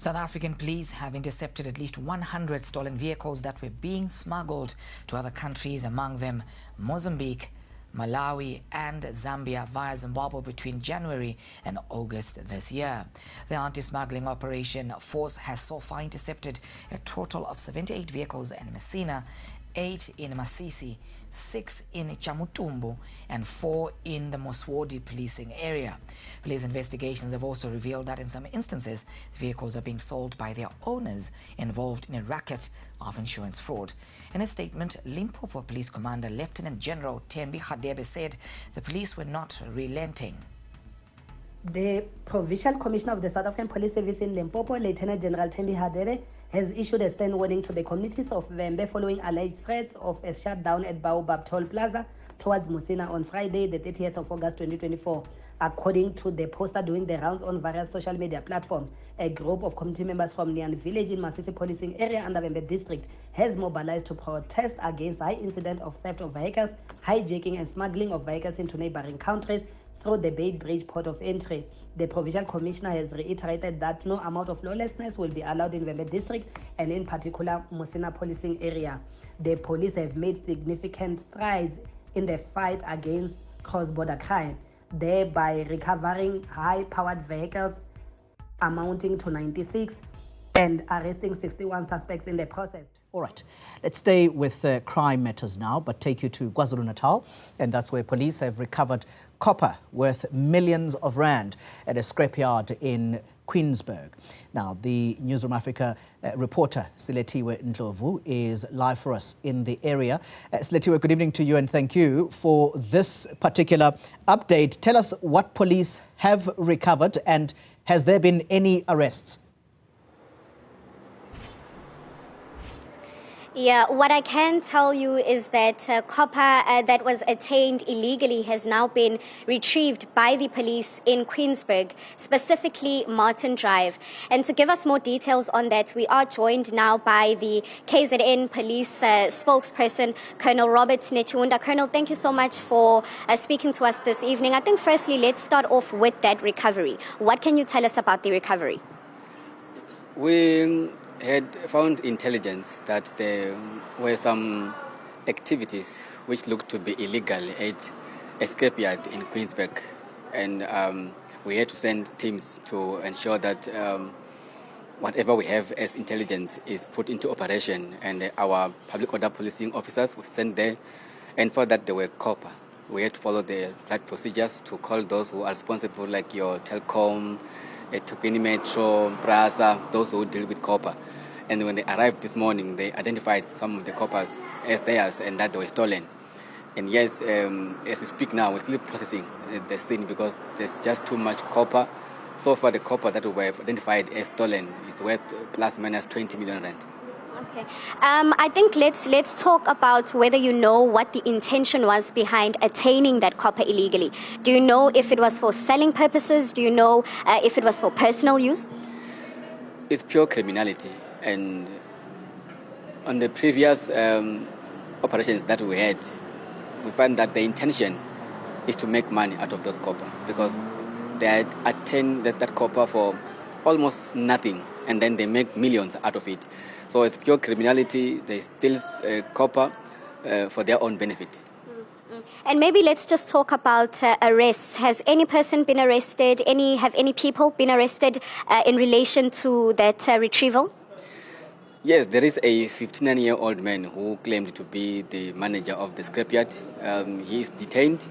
South African police have intercepted at least 100 stolen vehicles that were being smuggled to other countries, among them Mozambique, Malawi and Zambia via Zimbabwe between January and August this year. The anti-smuggling operation force has so far intercepted a total of 78 vehicles in Messina, 8 in Masisi, 6 in Chamutumbu and 4 in the Moswodi policing area. Police investigations have also revealed that in some instances, vehicles are being sold by their owners involved in a racket of insurance fraud. In a statement, Limpopo Police Commander Lieutenant General Thembi Hadebe said the police were not relenting. The Provincial Commissioner of the South African Police Service in Limpopo, Lieutenant General Thembi Hadebe, has issued a stern warning to the communities of Vembe following alleged threats of a shutdown at Baobab Toll Plaza towards Musina on Friday, the 30th of August 2024. According to the poster doing the rounds on various social media platforms, a group of community members from Nian village in Masisi policing area under Vembe district has mobilized to protest against high incident of theft of vehicles, hijacking and smuggling of vehicles into neighboring countries through the Bait Bridge port of entry. The Provincial Commissioner has reiterated that no amount of lawlessness will be allowed in Vembe district and in particular Musina policing area. The police have made significant strides in the fight against cross-border crime, thereby recovering high-powered vehicles amounting to 96 and arresting 61 suspects in the process. All right, let's stay with crime matters now, but take you to KwaZulu-Natal, and that's where police have recovered copper worth millions of rand at a scrapyard in Queensburg. Now, the Newsroom Africa reporter Siletiwe Ndlovu is live for us in the area. Siletiwe, good evening to you and thank you for this particular update. Tell us what police have recovered and has there been any arrests? Yeah, what I can tell you is that copper that was attained illegally has now been retrieved by the police in Queensburg, specifically Martin Drive. And to give us more details on that, we are joined now by the KZN police spokesperson, Colonel Robert Nechunda. Colonel, thank you so much for speaking to us this evening. I think firstly, let's start off with that recovery. What can you tell us about the recovery? We had found intelligence that there were some activities which looked to be illegal at a scrapyard in Queensburg, and we had to send teams to ensure that whatever we have as intelligence is put into operation, and our public order policing officers were sent there, and for that there were copper. We had to follow the right procedures to call those who are responsible, like your Telkom, Tukini Metro, Prasa, those who deal with copper. And when they arrived this morning, they identified some of the coppers as theirs and that they were stolen. And yes, as we speak now, we're still processing the scene because there's just too much copper. So far, the copper that we have identified as stolen is worth plus minus 20 million rand. Okay. I think let's talk about whether you know what the intention was behind attaining that copper illegally. Do you know if it was for selling purposes? Do you know if it was for personal use? It's pure criminality. And on the previous operations that we had, we found that the intention is to make money out of those copper because they had attained that copper for almost nothing, and then they make millions out of it. So it's pure criminality. They steal copper for their own benefit. And maybe let's just talk about arrests. Has any person been arrested? Have any people been arrested in relation to that retrieval? Yes, there is a 59-year-old man who claimed to be the manager of the scrapyard. He is detained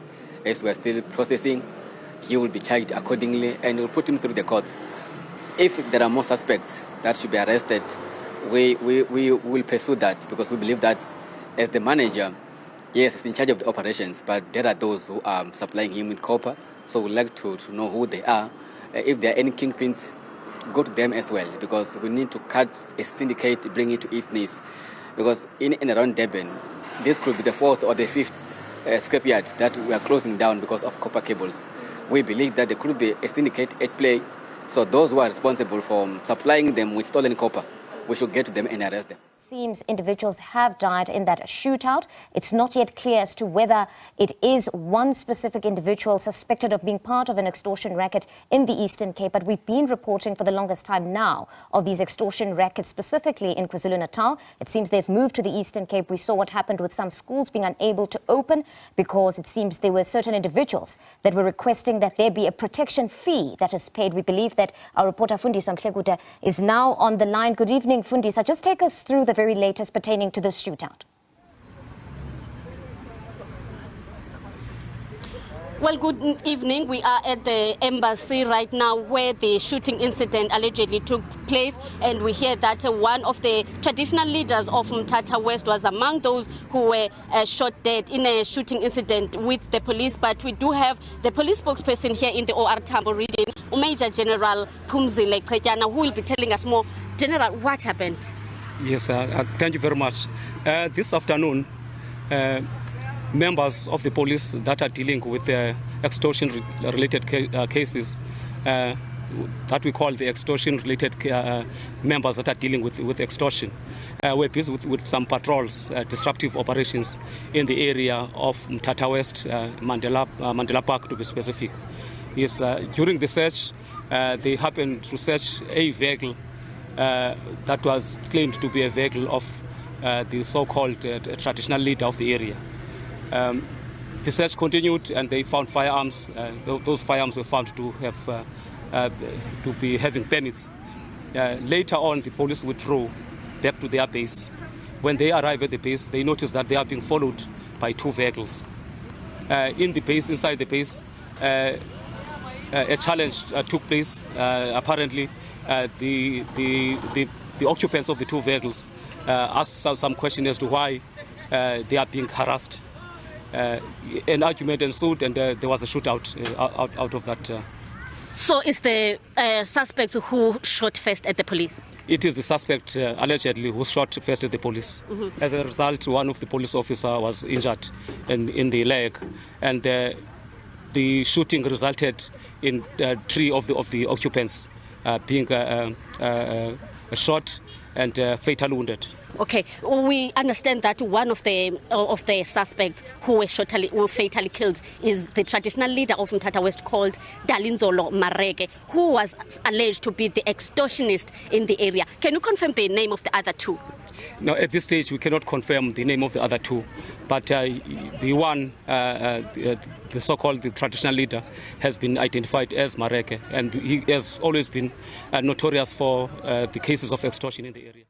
as we are still processing. He will be charged accordingly and we'll put him through the courts. If there are more suspects that should be arrested, we will pursue that because we believe that as the manager, yes, he's in charge of the operations, but there are those who are supplying him with copper. So we'd like to know who they are. If there are any kingpins, go to them as well, because we need to cut a syndicate, bring it to its knees. Because in and around Durban, this could be the fourth or the fifth scrapyard that we are closing down because of copper cables. We believe that there could be a syndicate at play, so those who are responsible for supplying them with stolen copper, we should get to them and arrest them. seems individuals have died in that shootout. It's not yet clear as to whether it is one specific individual suspected of being part of an extortion racket in the Eastern Cape, but we've been reporting for the longest time now of these extortion rackets, specifically in KwaZulu-Natal. It seems they've moved to the Eastern Cape. We saw what happened with some schools being unable to open because it seems there were certain individuals that were requesting that there be a protection fee that is paid. We believe that our reporter Fundisa Mthatha is now on the line. Good evening, Fundisa. Just take us through the very latest pertaining to this shootout. Well, good evening. We are at the embassy right now where the shooting incident allegedly took place, and we hear that one of the traditional leaders of Mthatha West was among those who were shot dead in a shooting incident with the police. But we do have the police spokesperson here in the OR Tambo region, Major General Phumzile Chejana, who will be telling us more. General, what happened? Yes, thank you very much. This afternoon, members of the police that are dealing with extortion-related cases, that we call the extortion-related members that are dealing with extortion, we're busy with some patrols, disruptive operations in the area of Mthatha West, Mandela Park to be specific. Yes, during the search, they happened to search a vehicle that was claimed to be a vehicle of the so-called traditional leader of the area. The search continued, and they found firearms. Those firearms were found to have to be having permits. Later on, the police withdrew back to their base. When they arrived at the base, they noticed that they are being followed by two vehicles. Inside the base, a challenge took place. Apparently, the occupants of the two vehicles asked some question as to why they are being harassed. An argument ensued, and there was a shootout out of that. So is the suspect who shot first at the police? It is the suspect, allegedly, who shot first at the police. Mm-hmm. As a result, one of the police officers was injured in the leg, and the shooting resulted in three of the occupants being shot and fatally wounded. Okay, we understand that one of the suspects who were fatally killed is the traditional leader of Mthatha West called Dalinzolo Mareke, who was alleged to be the extortionist in the area. Can you confirm the name of the other two? No, at this stage we cannot confirm the name of the other two, but the one, the so-called the traditional leader, has been identified as Mareke, and he has always been notorious for the cases of extortion in the area.